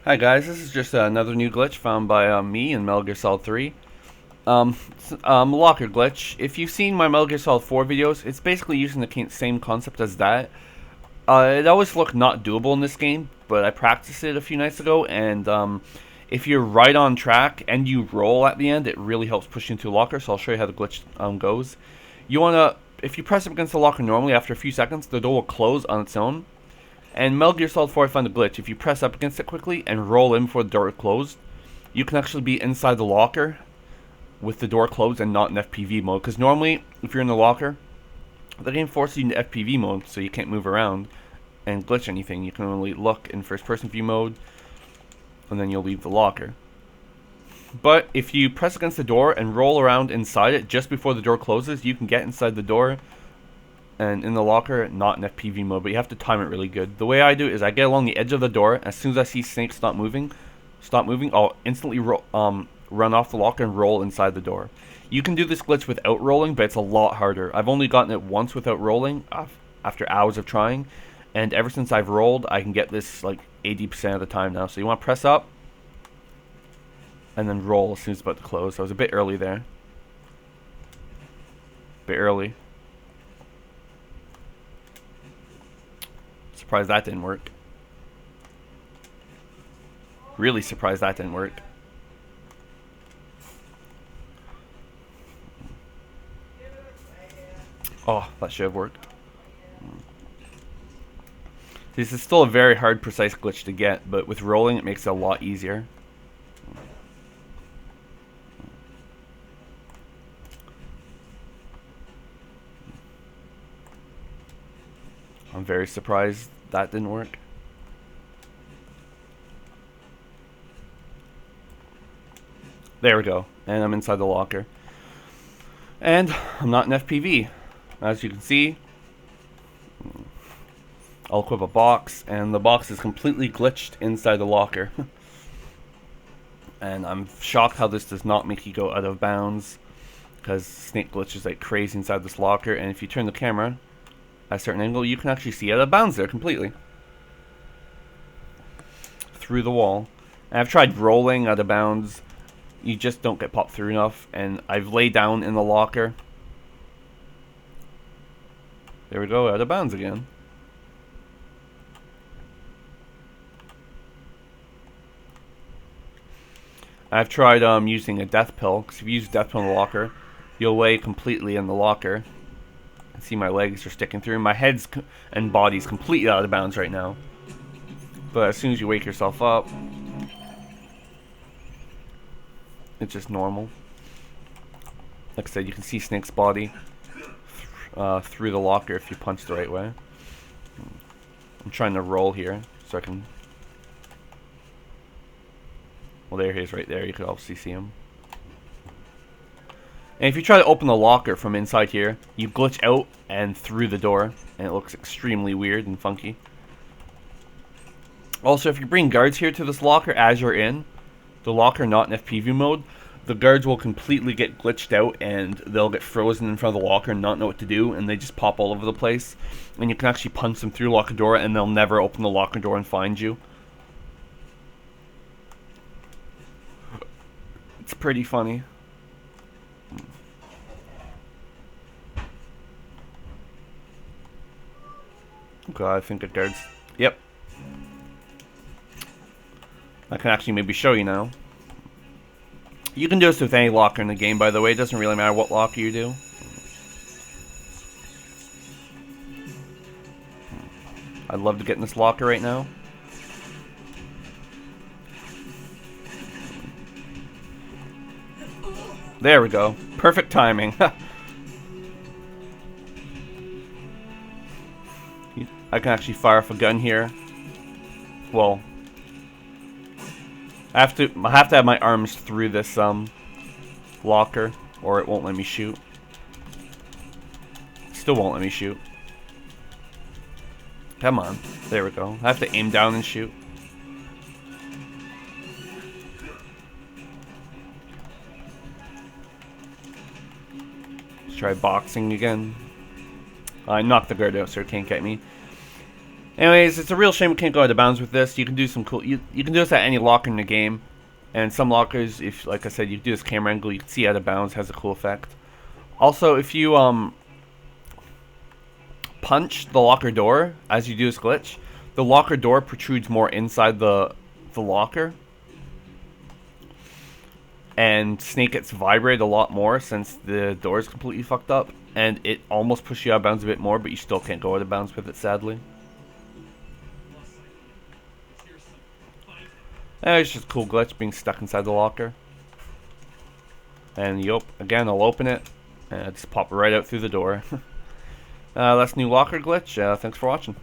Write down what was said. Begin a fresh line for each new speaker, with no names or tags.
Hi guys, this is just another new glitch found by me in Metal Gear Solid 3. Locker glitch. If you've seen my Metal Gear Solid 4 videos, it's basically using the same concept as that. It always looked not doable in this game, but I practiced it a few nights ago, and if you're right on track and you roll at the end, it really helps push you into a locker, so I'll show you how the glitch goes. If you press up against the locker normally, after a few seconds, the door will close on its own. And Metal Gear Solid 4, I found a glitch. If you press up against it quickly and roll in before the door closed, you can actually be inside the locker with the door closed and not in FPV mode. Because normally, if you're in the locker, the game forces you into FPV mode, so you can't move around and glitch anything. You can only look in first person view mode, and then you'll leave the locker. But if you press against the door and roll around inside it just before the door closes, you can get inside the door and in the locker, not in FPV mode, but you have to time it really good. The way I do it is I get along the edge of the door. As soon as I see Snake stop moving, I'll instantly run off the locker and roll inside the door. You can do this glitch without rolling, but it's a lot harder. I've only gotten it once without rolling after hours of trying, and ever since I've rolled, I can get this like 80% of the time now. So you want to press up and then roll as soon as it's about to close. So I was a bit early there. Bit early. Surprised that didn't work. Really surprised that didn't work. Oh, that should have worked. This is still a very hard, precise glitch to get, but with rolling it makes it a lot easier. I'm very surprised that didn't work. There we go. And I'm inside the locker. And I'm not in FPV. As you can see, I'll equip a box, and the box is completely glitched inside the locker. And I'm shocked how this does not make you go out of bounds, because Snake glitches like crazy inside this locker, and if you turn the camera at a certain angle, you can actually see out of bounds there completely. Through the wall. And I've tried rolling out of bounds. You just don't get popped through enough, and I've laid down in the locker. There we go, out of bounds again. I've tried using a death pill, because if you use a death pill in the locker, you'll lay completely in the locker. See, my legs are sticking through. My head's and body's completely out of bounds right now. But as soon as you wake yourself up, it's just normal. Like I said, you can see Snake's body through the locker if you punch the right way. I'm trying to roll here so I can... Well, there he is right there. You can obviously see him. And if you try to open the locker from inside here, you glitch out and through the door, and it looks extremely weird and funky. Also, if you bring guards here to this locker as you're in, the locker not in FPV mode, the guards will completely get glitched out and they'll get frozen in front of the locker and not know what to do, and they just pop all over the place. And you can actually punch them through the locker door and they'll never open the locker door and find you. It's pretty funny. Okay, I think it guards. Yep. I can actually maybe show you now. You can do this with any locker in the game, by the way. It doesn't really matter what locker you do. I'd love to get in this locker right now. There we go. Perfect timing. I can actually fire off a gun here. Well, I have to have my arms through this locker, or it won't let me shoot. Still won't let me shoot. Come on. There we go. I have to aim down and shoot. Let's try boxing again. I knocked the guard out so it can't get me. Anyways, it's a real shame we can't go out of bounds with this. You can do some cool. You can do this at any locker in the game, and some lockers, if like I said, you do this camera angle, you can see out of bounds, has a cool effect. Also, if you punch the locker door as you do this glitch, the locker door protrudes more inside the locker, and Snake gets vibrated a lot more since the door is completely fucked up, and it almost pushes you out of bounds a bit more, but you still can't go out of bounds with it, sadly. It's just a cool glitch being stuck inside the locker. And yup, again, I'll open it, and just pop right out through the door. That's new locker glitch. Thanks for watching.